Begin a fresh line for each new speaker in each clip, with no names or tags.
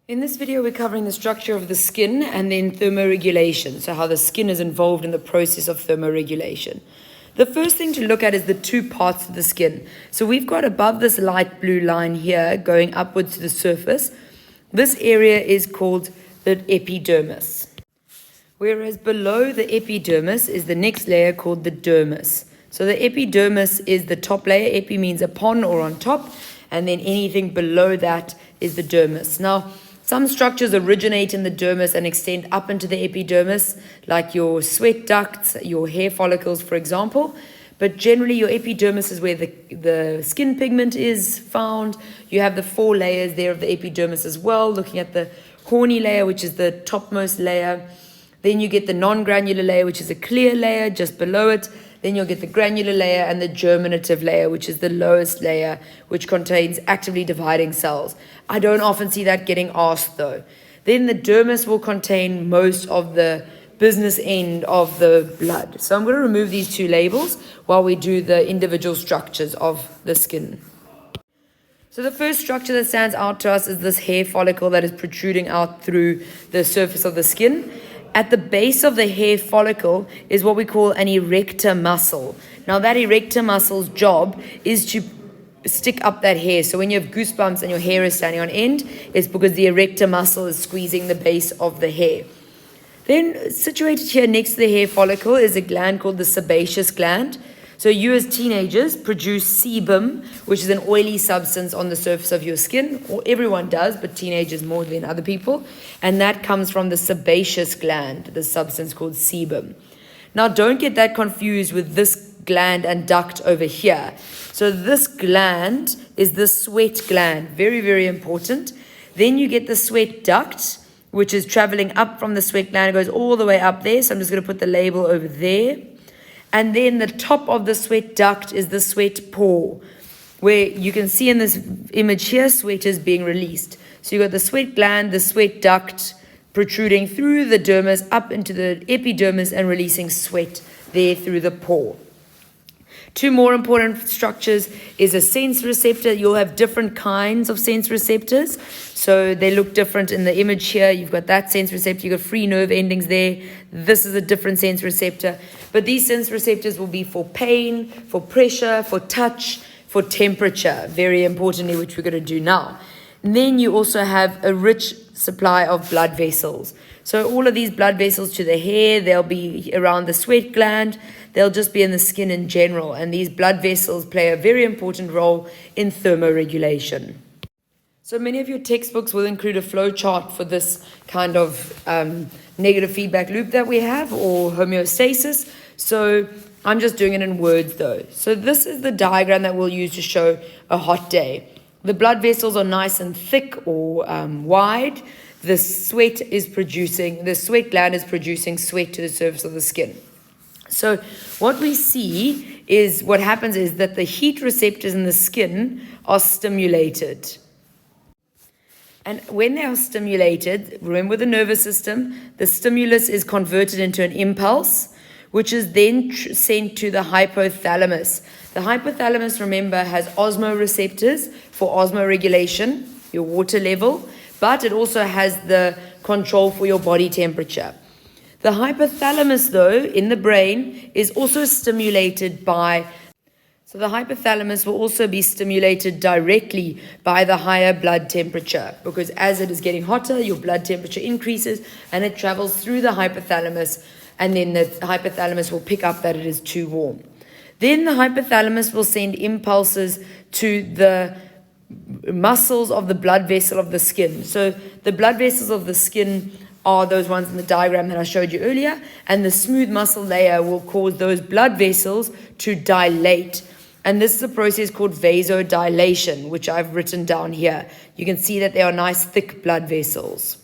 In this video, we're covering the structure of the skin and then thermoregulation, so how the skin is involved in the process of thermoregulation. The first thing to look at is the two parts of the skin. So we've got above this light blue line here going upwards to the surface. This area is called the epidermis. Whereas below the epidermis is the next layer called the dermis. So the epidermis is the top layer. Epi means upon or on top, and then anything below that is the dermis. Now, some structures originate in the dermis and extend up into the epidermis, like your sweat ducts, your hair follicles, for example. But generally, your epidermis is where the skin pigment is found. You have the 4 layers there of the epidermis as well, looking at the horny layer, which is the topmost layer. Then you get the non-granular layer, which is a clear layer just below it. Then you'll get the granular layer and the germinative layer, which is the lowest layer, which contains actively dividing cells. I don't often see that getting asked, though. Then the dermis will contain most of the business end of the blood. So I'm going to remove these 2 labels while we do the individual structures of the skin. So the first structure that stands out to us is this hair follicle that is protruding out through the surface of the skin. At the base of the hair follicle is what we call an erector muscle. Now that erector muscle's job is to stick up that hair. So when you have goosebumps and your hair is standing on end, it's because the erector muscle is squeezing the base of the hair. Then situated here next to the hair follicle is a gland called the sebaceous gland. So you as teenagers produce sebum, which is an oily substance on the surface of your skin. Or everyone does, but teenagers more than other people. And that comes from the sebaceous gland, the substance called sebum. Now don't get that confused with this gland and duct over here. So this gland is the sweat gland, very, very important. Then you get the sweat duct, which is traveling up from the sweat gland. It goes all the way up there. So I'm just going to put the label over there. And then the top of the sweat duct is the sweat pore, where you can see in this image here, sweat is being released. So you've got the sweat gland, the sweat duct protruding through the dermis up into the epidermis and releasing sweat there through the pore. 2 more important structures is a sense receptor. You'll have different kinds of sense receptors. So they look different in the image here. You've got that sense receptor. You've got free nerve endings there. This is a different sense receptor. But these sense receptors will be for pain, for pressure, for touch, for temperature, very importantly, which we're going to do now. And then you also have a rich supply of blood vessels. So all of these blood vessels to the hair, they'll be around the sweat gland. They'll just be in the skin in general. And these blood vessels play a very important role in thermoregulation. So many of your textbooks will include a flow chart for this kind of negative feedback loop that we have, or homeostasis. So I'm just doing it in words though. So this is the diagram that we'll use to show a hot day. The blood vessels are nice and thick or wide. The sweat gland is producing sweat to the surface of the skin. So what we see is, what happens is that the heat receptors in the skin are stimulated. And when they are stimulated, remember the nervous system, the stimulus is converted into an impulse, which is then sent to the hypothalamus. The hypothalamus, remember, has osmoreceptors for osmoregulation, your water level, but it also has the control for your body temperature. The hypothalamus, though, in the brain is also stimulated so the hypothalamus will also be stimulated directly by the higher blood temperature, because as it is getting hotter, your blood temperature increases and it travels through the hypothalamus, and then the hypothalamus will pick up that it is too warm. Then the hypothalamus will send impulses to the muscles of the blood vessel of the skin. So the blood vessels of the skin are those ones in the diagram that I showed you earlier, and the smooth muscle layer will cause those blood vessels to dilate. And this is a process called vasodilation, which I've written down here. You can see that they are nice thick blood vessels.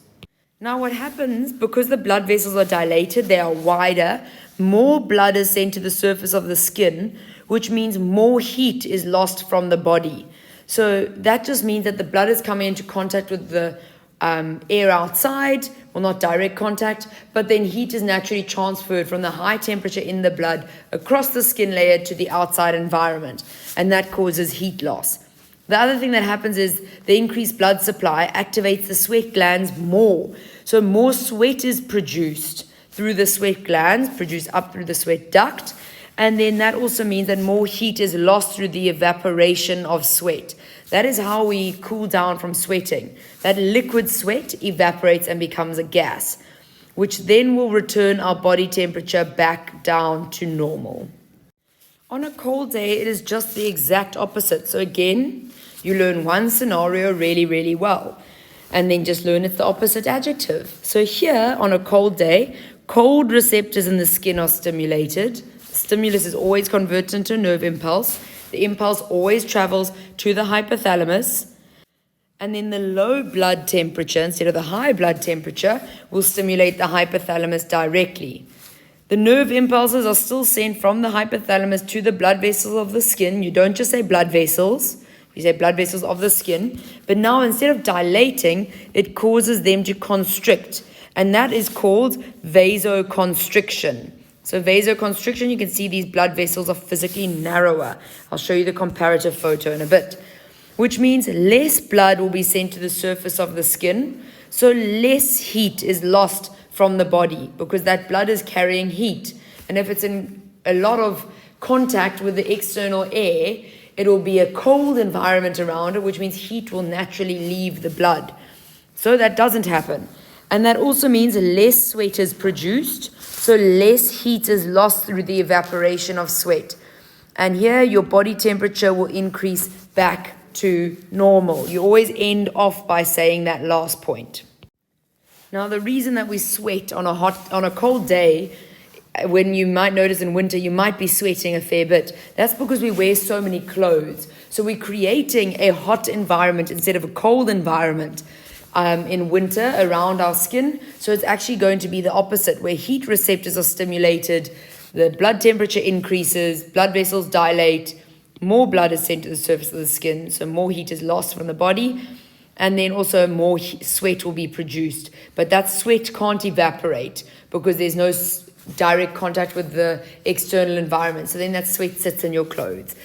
Now what happens, because the blood vessels are dilated, they are wider, more blood is sent to the surface of the skin, which means more heat is lost from the body. So that just means that the blood is coming into contact with the air outside, well, not direct contact, but then heat is naturally transferred from the high temperature in the blood across the skin layer to the outside environment, and that causes heat loss. The other thing that happens is the increased blood supply activates the sweat glands more. So more sweat is produced through the sweat glands, produced up through the sweat duct. And then that also means that more heat is lost through the evaporation of sweat. That is how we cool down from sweating. That liquid sweat evaporates and becomes a gas, which then will return our body temperature back down to normal. On a cold day, it is just the exact opposite. So again, you learn one scenario really, really well, and then just learn it's the opposite adjective. So here, on a cold day, cold receptors in the skin are stimulated. The stimulus is always converted into a nerve impulse. The impulse always travels to the hypothalamus. And then the low blood temperature, instead of the high blood temperature, will stimulate the hypothalamus directly. The nerve impulses are still sent from the hypothalamus to the blood vessels of the skin. You don't just say blood vessels, you say blood vessels of the skin. But now instead of dilating, it causes them to constrict. And that is called vasoconstriction. So vasoconstriction, you can see these blood vessels are physically narrower. I'll show you the comparative photo in a bit. Which means less blood will be sent to the surface of the skin. So less heat is lost from the body because that blood is carrying heat. And if it's in a lot of contact with the external air, it will be a cold environment around it, which means heat will naturally leave the blood. So that doesn't happen. And that also means less sweat is produced, so less heat is lost through the evaporation of sweat. And here your body temperature will increase back to normal. You always end off by saying that last point. Now, the reason that we sweat on a cold day, when you might notice in winter you might be sweating a fair bit, that's because we wear so many clothes. So we're creating a hot environment instead of a cold environment in winter around our skin. So it's actually going to be the opposite, where heat receptors are stimulated, the blood temperature increases, blood vessels dilate, more blood is sent to the surface of the skin, so more heat is lost from the body, and then also more sweat will be produced. But that sweat can't evaporate because there's no direct contact with the external environment. So then that sweat sits in your clothes,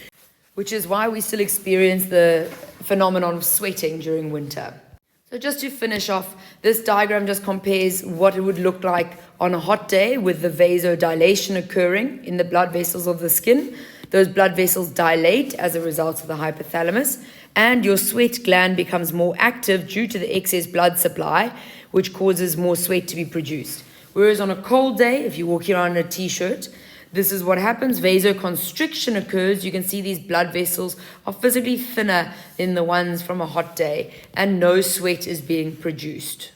which is why we still experience the phenomenon of sweating during winter. So just to finish off, this diagram just compares what it would look like on a hot day with the vasodilation occurring in the blood vessels of the skin. Those blood vessels dilate as a result of the hypothalamus, and your sweat gland becomes more active due to the excess blood supply, which causes more sweat to be produced. Whereas on a cold day, if you're walking around in a t-shirt, this is what happens. Vasoconstriction occurs. You can see these blood vessels are physically thinner than the ones from a hot day, and no sweat is being produced.